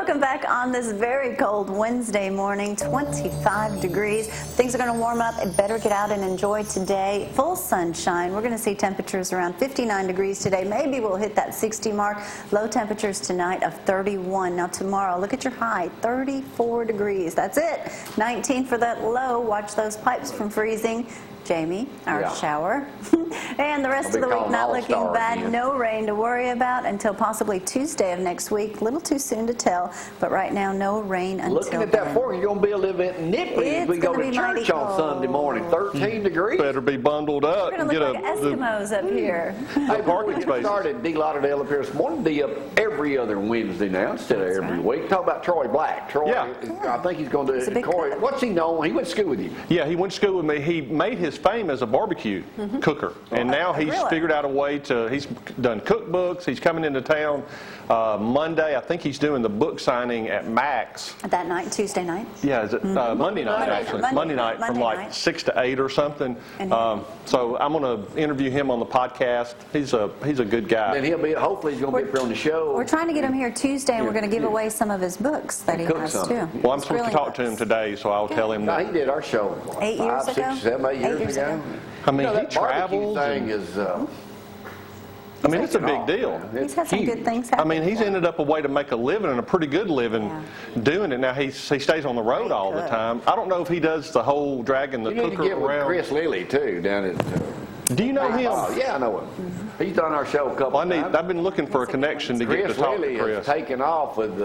Welcome back on this very cold Wednesday morning, 25 degrees. Things are going to warm up. Better get out and enjoy today. Full sunshine. We're going to see temperatures around 59 degrees today. Maybe we'll hit that 60 mark. Low temperatures tonight of 31. Now tomorrow, look at your high, 34 degrees. That's it. 19 for that low. Watch those pipes from freezing. Jamie, our shower. And the rest of the week not looking bad. Again. No rain to worry about until possibly Tuesday of next week. A little too soon to tell, but right now no rain until Looking at that for you, you're going to be a little bit nippy as we go to church on Sunday morning. 13 degrees. Better be bundled up. We're going to look like Eskimos up here. Hey, parking space. Started Dee Lauderdale up here this morning. Dee up every other Wednesday now instead of every week. Talk about Troy Black. Troy, I think he's going to do it. Corey, what's he known? He went to school with you. Yeah, he went to school with me. He made his fame as a barbecue cooker, and now he's figured out a way to, he's done cookbooks. He's coming into town Monday. I think he's doing the book signing at Max. That night, Tuesday night? Yeah, is it Monday night actually? Monday night from like 6 to 8 or something. So I'm going to interview him on the podcast. He's a good guy. And he'll be, hopefully he's going to be up here on the show. We're trying to get him here Tuesday, and we're going to give away some of his books that he has too. Well, I'm supposed to talk to him today, so I'll tell him that. No, he did our show 8 years ago? 6, 7, 8 years ago. I mean, he travels. Thing is, I mean, it's a big deal. He's had some good things happen. I mean, he's ended up a way to make a living, and a pretty good living, doing it. Now, he stays on the road all the time. I don't know if he does the whole dragging the cooker around. You need to get with Chris Lilly, too, down at... Do you know him? Oh, yeah, I know him. He's done our show a couple times. I've been looking for a connection to get to talk to Chris. Chris Lilly has taken off with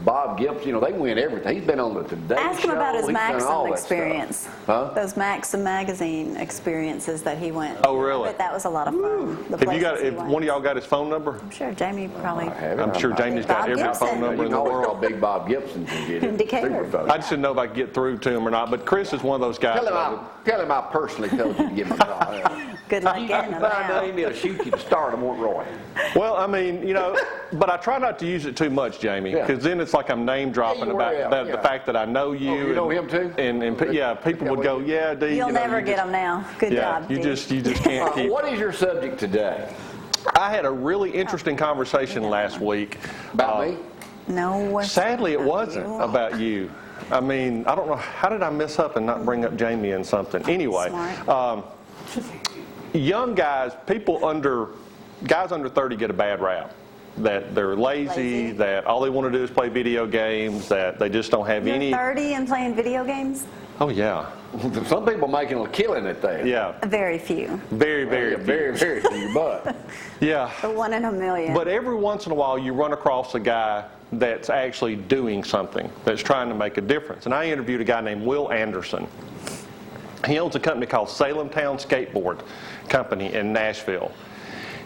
Bob Gibson. You know, they win everything. He's been on the Today Show. Ask him about his Maxim experience. Huh? Those Maxim magazine experiences that he went. Oh, really? But that was a lot of fun. If one of y'all got his phone number? I'm sure Jamie probably. I'm sure Jamie's got every phone number in the world. You can always call Big Bob Gibson to get it. Decatur. I just didn't know if I could get through to him or not, but Chris is one of those guys. Tell him I personally told you to give me a call. Good luck getting him now. He will shoot you to start him, won't Roy? Well, I mean, you know, but I try not to use it too much, Jamie, because then it's like I'm name dropping about the fact that I know you. Oh, you know him too? And people would go, yeah, Dee. You'll never get him now. Good job, Dee. You just can't keep. What is your subject today? I had a really interesting conversation last week. About me? No. Sadly, it wasn't about you. I mean, I don't know, how did I mess up and not bring up Jamie in something? Anyway, young guys, guys under 30 get a bad rap. That they're lazy, that all they want to do is play video games, that they just don't have any... You're 30 and playing video games? Oh, yeah. Some people making a killing at that. Yeah. Very few. Very few, but... Yeah. The 1 in a million. But every once in a while you run across a guy that's actually doing something, that's trying to make a difference. And I interviewed a guy named Will Anderson. He owns a company called Salem Town Skateboard Company in Nashville.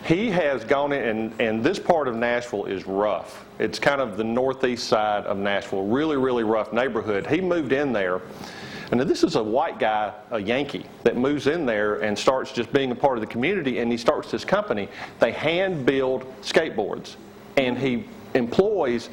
He has gone in, and this part of Nashville is rough. It's kind of the northeast side of Nashville, really rough neighborhood. He moved in there, and this is a white guy, a Yankee, that moves in there and starts just being a part of the community, and he starts this company. They hand build skateboards, and he employs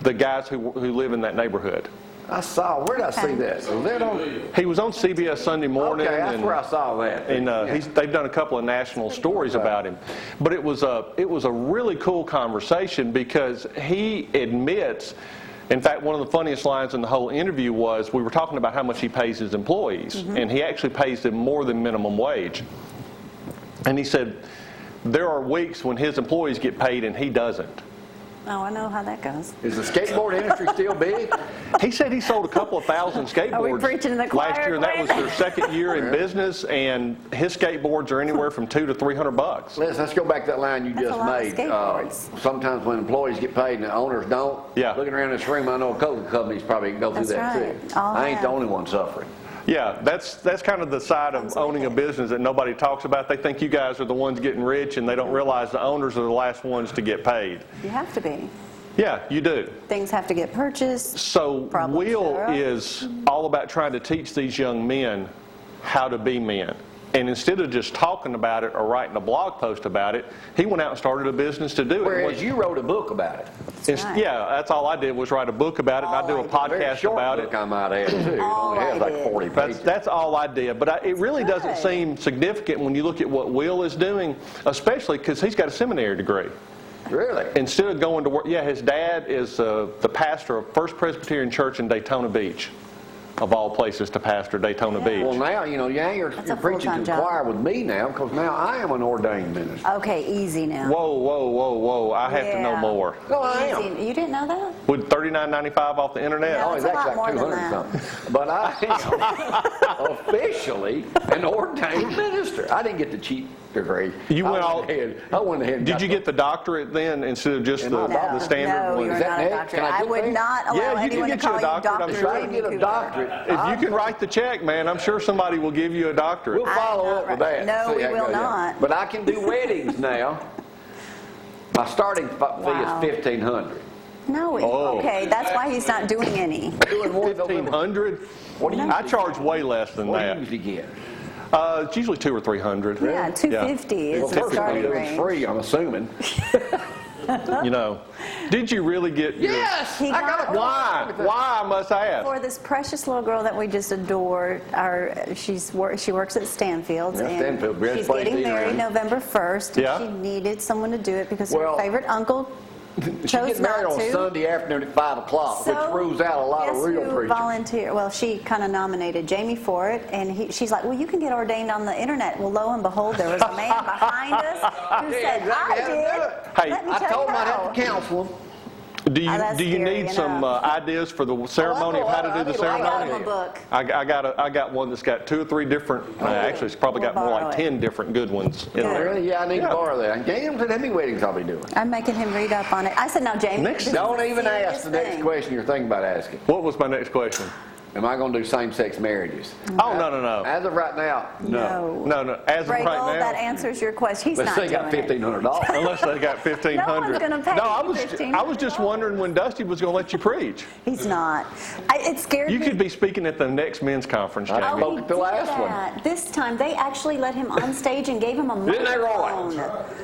the guys who live in that neighborhood. I saw. Where did I see that? Was that on? He was on CBS Sunday Morning. Okay, that's where I saw that. And they've done a couple of national stories about him. But it was a really cool conversation because he admits. In fact, one of the funniest lines in the whole interview was we were talking about how much he pays his employees, and he actually pays them more than minimum wage. And he said there are weeks when his employees get paid and he doesn't. Oh, I know how that goes. Is the skateboard industry still big? He said he sold a couple of thousand skateboards last year, and that was their second year in business, and his skateboards are anywhere from $200 to $300. Let's go back to that line you just made. Sometimes when employees get paid and the owners don't, looking around this room, I know a couple of companies probably go through that too. I ain't the only one suffering. Yeah, that's kind of the side of owning a business that nobody talks about. They think you guys are the ones getting rich, and they don't realize the owners are the last ones to get paid. You have to be. Yeah, you do. Things have to get purchased. So Will is all about trying to teach these young men how to be men. And instead of just talking about it or writing a blog post about it, he went out and started a business to do it. Whereas you wrote a book about it. Yeah, that's all I did was write a book about it, and I do a podcast about it. I might add too. It only has like 40 pages. That's all I did, but it really doesn't seem significant when you look at what Will is doing, especially because he's got a seminary degree. Really? Instead of going to work, yeah, his dad is the pastor of First Presbyterian Church in Daytona Beach. Of all places to pastor Daytona Beach. Well, now, you're preaching to the choir with me now, because now I am an ordained minister. Okay, easy now. Whoa. I have to know more. No, I am. You didn't know that? With $39.95 off the internet? No, Oh, it's it's a lot actually more like than 200 something. But I am officially an ordained minister. I didn't get the cheap degree. You went I went ahead and Did you get the doctorate then instead of just the standard no, one? you're Is that not a next? doctor. Can I I get would there? not allow Yeah, you can anyone to get you a call you doctorate, I'm Dr. sure. Try to get a Cooper. doctorate. If you can write the check, man, I'm sure somebody will give you a doctorate. We'll follow up with that. No, See we how it will goes. not. But I can do weddings now. My starting fee Wow. is $1,500. No, okay, that's why he's not doing any. Doing more than $1,500? What do you I charge way less than What do you that. usually get? It's usually $200 or $300. Yeah, $250 is Well, the typically starting it's range. free, I'm assuming. You know, did you really get your... Yes! He I got a Why? Why, I must ask? For this precious little girl that we just adore, she works at Stanfield's, Yeah, and Stanfield, great she's place getting to eat married around. November 1st, and Yeah. she needed someone to do it because Well, her favorite uncle She chose gets married not on to. Sunday afternoon at 5 o'clock, which rules out a lot of guess real who preachers. volunteered? Well, she kind of nominated Jamie for it, and she's like, well, you can get ordained on the internet. Well, lo and behold, there was a man behind us who Yeah, said, exactly how to do I it. did. Hey, Let me I tell told you him I'd how. have to counsel him. Do you that's scary need some enough. ideas for the ceremony of how to do the I I got ceremony? him a book. I got one that's got 2 or 3 different. Actually, it's probably We'll got more borrow like it. 10 different good ones in Good. there. Really? Yeah, I need to Yeah. borrow that. Damn, how many weddings I'll be doing. I'm making him read up on it. I said, now, Jamie, Next- this is Don't a even serious ask the next thing. question you're thinking about asking. What was my next question? Am I going to do same-sex marriages? Oh, no. As of right now, no. No. As of Regal, right that now, answers your question. He's Unless not they got doing it. $1,500. unless they got $1,500. No one's gonna pay No, you I was just wondering when Dusty was going to let you preach. He's not. It scared You me. could be speaking at the next men's conference, I Jamie. spoke he at the did last one. that. This time, they actually let him on stage and gave him a Didn't they, Roy? microphone.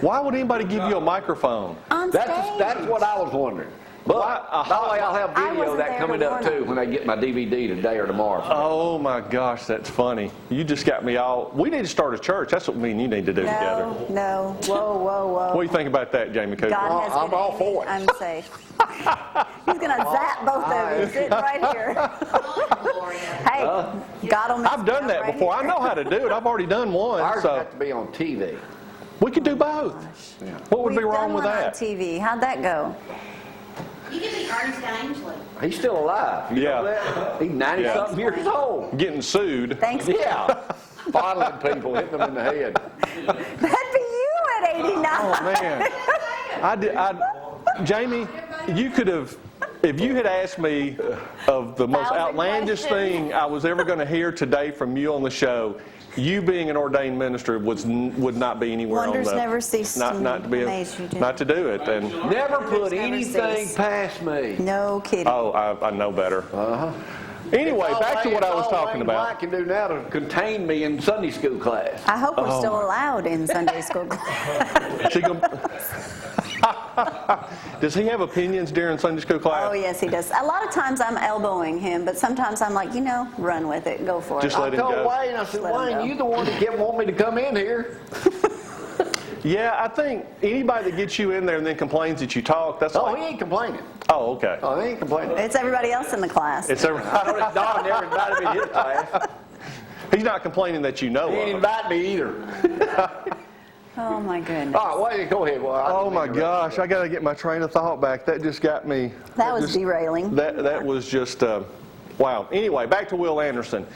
Why would anybody give you a microphone? On stage. That's what I was wondering. But, by the way, I'll have I video wasn't of that there coming to up warn too them. when I get my DVD today or tomorrow. Oh my gosh, that's funny. You just got me all. We need to start a church. That's what me and you need to do together. No. Whoa. What do you think about that, Jamie Cooper? God has I'm good all aim. for it. I'm safe. He's going to zap both of you sitting right here. Hey, God will I've done that before. I know how to do it. I've already done one. Ours So have to be on TV. we could do both. What would We've be wrong done with one that? on TV. How'd that go? You can be Ernest Ainsley. He's still alive. You Yeah. know that? He's 90-something years old. Getting sued. Thanks. Yeah. Fondling people, hitting them in the head. That'd be you at 89. Oh man, Jamie, you could have, if you had asked me of the most 1,000 outlandish questions. thing I was ever going to hear today from you on the show, you being an ordained minister would not be anywhere Wonders on the. never cease to not to be amaze you, do not to do it. And Never put never anything cease. past me. No kidding. oh, I know better. Anyway, back to what I was talking Wayne White about. can do now to contain me in Sunday school class. I hope we're still allowed in Sunday school class. She Does he have opinions during Sunday school class? Oh, yes, he does. A lot of times I'm elbowing him, but sometimes I'm like, run with it. Go for Just it. let I him told go. Wayne, I said, Let him Wayne, go. you the one that kept wanting me to come in here. Yeah, I think anybody that gets you in there and then complains that you talk, that's Oh, like, he ain't complaining. oh, okay. Oh, he ain't complaining. It's everybody else in the class. It's Don never invited me to his class. He's not complaining that you know He didn't of. invite me either. Oh, my goodness. All right, Wayne, go ahead. Well, I Oh didn't my mean to gosh, I got to get my train of thought back. That just got me. That was just- derailing. That was just, wow. Anyway, back to Will Anderson.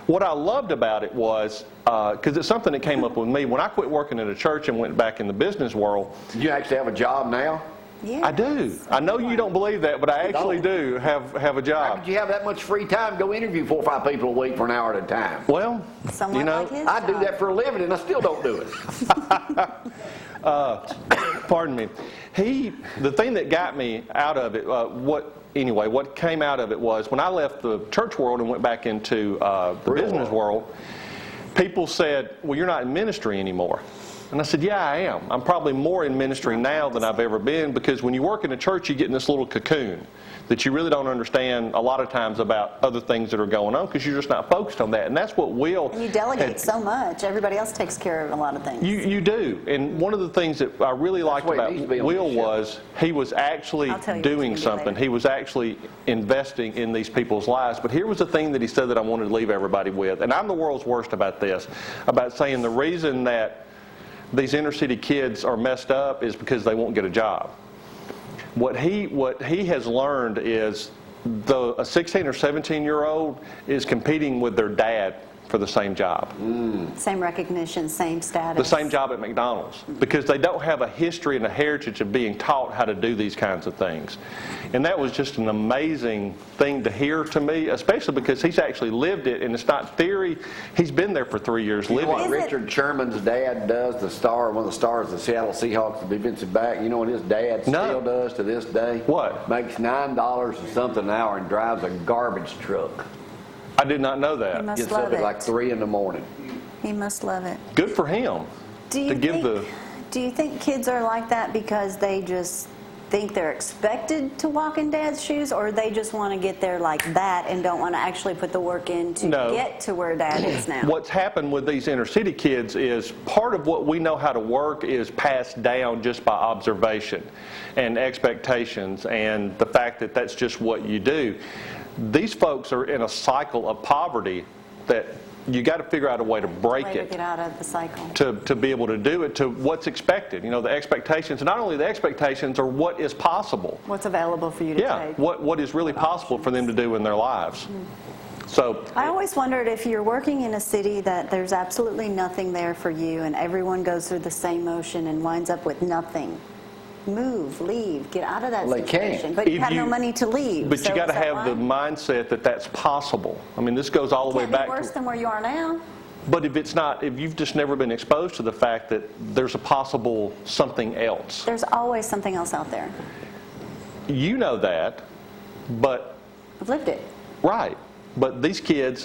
What I loved about it was, because it's something that came up with me, when I quit working at a church and went back in the business world, You actually have a job now? Yeah. I do. I know you don't believe that, but I actually do have a How job. could you have that much free time to go interview 4 or 5 people a week for an hour at a time? Well, Somewhat you know, like his I do job. that for a living and I still don't do it. pardon me. The thing that got me out of it, what came out of it was when I left the church world and went back into the Real business world, people said, well, you're not in ministry anymore. And I said, yeah, I am. I'm probably more in ministry now than I've ever been, because when you work in a church, you get in this little cocoon that you really don't understand a lot of times about other things that are going on because you're just not focused on that. And that's what Will... And you delegate so much. Everybody else takes care of a lot of things. You do. And one of the things that I really liked about Will was he was actually doing something. He was actually investing in these people's lives. But here was the thing that he said that I wanted to leave everybody with. And I'm the world's worst about this, about saying the reason that these inner city kids are messed up is because they won't get a job. What he has learned is a 16 or 17-year-old is competing with their dad for the same job. Same recognition, same status. The same job at McDonald's, because they don't have a history and a heritage of being taught how to do these kinds of things. And that was just an amazing thing to hear to me, especially because he's actually lived it, and it's not theory. He's been there for 3 years living. You know what Richard Sherman's dad does, one of the stars of the Seattle Seahawks, the defensive back? You know what his dad still does to this day? What? Makes $9 or something an hour and drives a garbage truck. I did not know that. He must Gets love up it. at like 3 in the morning. He must love it. Good for him. Do you think kids are like that because they just think they're expected to walk in dad's shoes, or they just want to get there like that and don't want to actually put the work in to get to where dad is now? What's happened with these inner city kids is part of what we know how to work is passed down just by observation and expectations and the fact that that's just what you do. These folks are in a cycle of poverty that you got to figure out a way to break it. To get out of the cycle. To be able to do it to what's expected. You know, the expectations, not only the expectations are what is possible. What's available for you to take. What is really possible for them to do in their lives. So I always wondered if you're working in a city that there's absolutely nothing there for you and everyone goes through the same motion and winds up with nothing. Move, leave, get out of that situation. But you have no money to leave. But you got to have the mindset that that's possible. I mean, this goes all the way back. Can't be worse than where you are now. But if you've just never been exposed to the fact that there's a possible something else. There's always something else out there. You know that, but... I've lived it. Right. But these kids